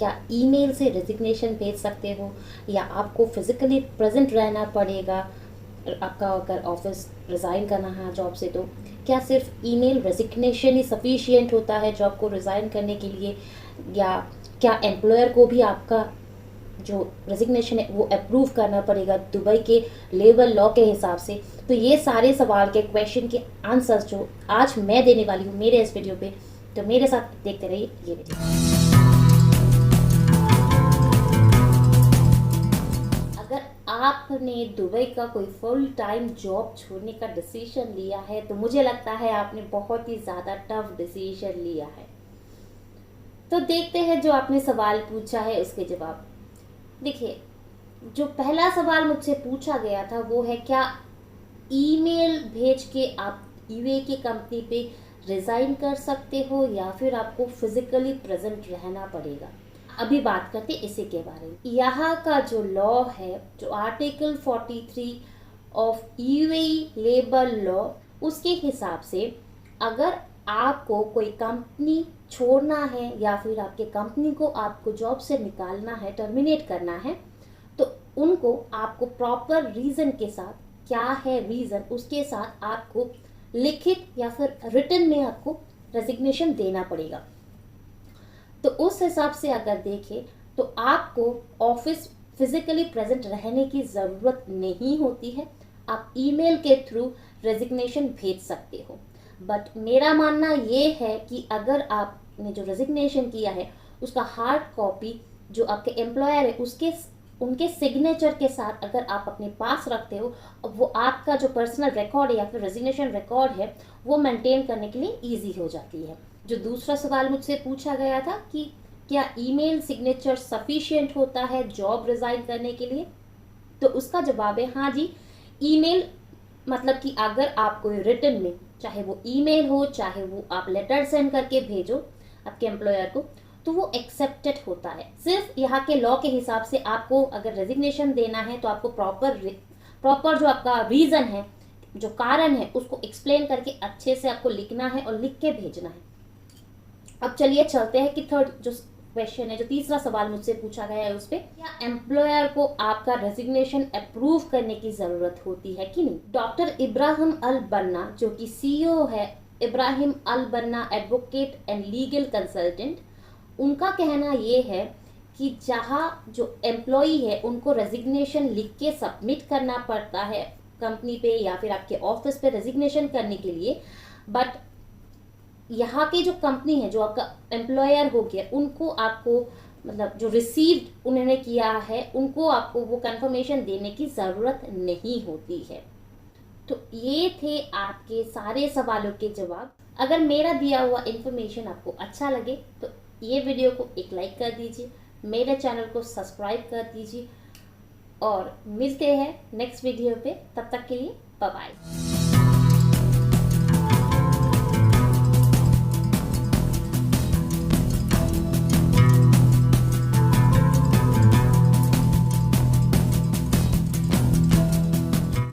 क्या ईमेल से रेजिग्नेशन भेज सकते हो या आपको फिजिकली प्रेजेंट रहना पड़ेगा? आपका अगर ऑफिस रिज़ाइन करना है जॉब से, तो क्या सिर्फ ईमेल रेजिग्नेशन ही सफिशिएंट होता है जॉब को रिज़ाइन करने के लिए, या क्या एम्प्लॉयर को भी आपका जो रेजिग्नेशन है वो अप्रूव करना पड़ेगा दुबई के लेबर लॉ के हिसाब से? तो ये सारे सवाल के क्वेश्चन के आंसर्स जो आज मैं देने वाली हूँ मेरे इस वीडियो पे, तो मेरे साथ देखते रहिए ये वीडियो। अगर आपने दुबई का कोई फुल टाइम जॉब छोड़ने का डिसीजन लिया है तो मुझे लगता है आपने बहुत ही ज़्यादा टफ डिसीजन लिया है। तो देखते हैं जो आपने सवाल पूछा है उसके जवाब। देखिए, जो पहला सवाल मुझसे पूछा गया था वो है, क्या ईमेल भेज के आप यूए की कंपनी पे रिज़ाइन कर सकते हो या फिर आपको फिजिकली प्रेजेंट रहना पड़ेगा? अभी बात करते हैं इसी के बारे में। यहाँ का जो लॉ है, जो article 43 of UAE labour law, उसके हिसाब से अगर आपको कोई कंपनी छोड़ना है या फिर आपके कंपनी को आपको जॉब से निकालना है, टर्मिनेट करना है, तो उनको आपको प्रॉपर रीज़न के साथ, क्या है रीज़न, उसके साथ आपको लिखित या फिर रिटन में आपको रेजिग्नेशन देना पड़ेगा। तो उस हिसाब से अगर देखें तो आपको ऑफिस फिजिकली प्रेजेंट रहने की ज़रूरत नहीं होती है, आप ईमेल के थ्रू रेजिग्नेशन भेज सकते हो। बट मेरा मानना ये है कि अगर आपने जो रेजिग्नेशन किया है उसका हार्ड कॉपी जो आपके एम्प्लॉयर है उसके उनके सिग्नेचर के साथ अगर आप अपने पास रखते हो, वो आपका जो पर्सनल रिकॉर्ड है या फिर रेजिग्नेशन रिकॉर्ड है वो मेंटेन करने के लिए इजी हो जाती है। जो दूसरा सवाल मुझसे पूछा गया था कि क्या ईमेल सिग्नेचर सफिशिएंट होता है जॉब रिज़ाइन करने के लिए, तो उसका जवाब है हाँ जी। ईमेल मतलब कि अगर आप कोई रिटन में, चाहे वो ईमेल हो चाहे वो आप लेटर सेंड करके भेजो आपके एम्प्लॉयर को, तो वो एक्सेप्टेड होता है। सिर्फ यहाँ के लॉ के हिसाब से आपको अगर रेजिग्नेशन देना है तो आपको प्रॉपर जो आपका रीज़न है, जो कारण है, उसको एक्सप्लेन करके अच्छे से आपको लिखना है और लिख के भेजना है। अब चलिए चलते हैं कि थर्ड जो क्वेश्चन है, जो तीसरा सवाल मुझसे पूछा गया है उस पर, क्या एम्प्लॉयर को आपका रेजिग्नेशन अप्रूव करने की ज़रूरत होती है कि नहीं? डॉक्टर इब्राहिम अल बन्ना जो कि सीईओ है, इब्राहिम अल बन्ना एडवोकेट एंड लीगल कंसल्टेंट, उनका कहना ये है कि जहाँ जो एम्प्लॉई है उनको रेजिग्नेशन लिख के सबमिट करना पड़ता है कंपनी पे या फिर आपके ऑफिस पे रेजिग्नेशन करने के लिए, बट यहाँ की जो कंपनी है, जो आपका एम्प्लॉयर हो गया, उनको आपको मतलब जो रिसीव्ड उन्होंने किया है उनको आपको वो कंफर्मेशन देने की ज़रूरत नहीं होती है। तो ये थे आपके सारे सवालों के जवाब। अगर मेरा दिया हुआ इन्फॉर्मेशन आपको अच्छा लगे तो ये वीडियो को एक लाइक कर दीजिए, मेरे चैनल को सब्सक्राइब कर दीजिए और मिलते हैं नेक्स्ट वीडियो पे। तब तक के लिए बाय बाय।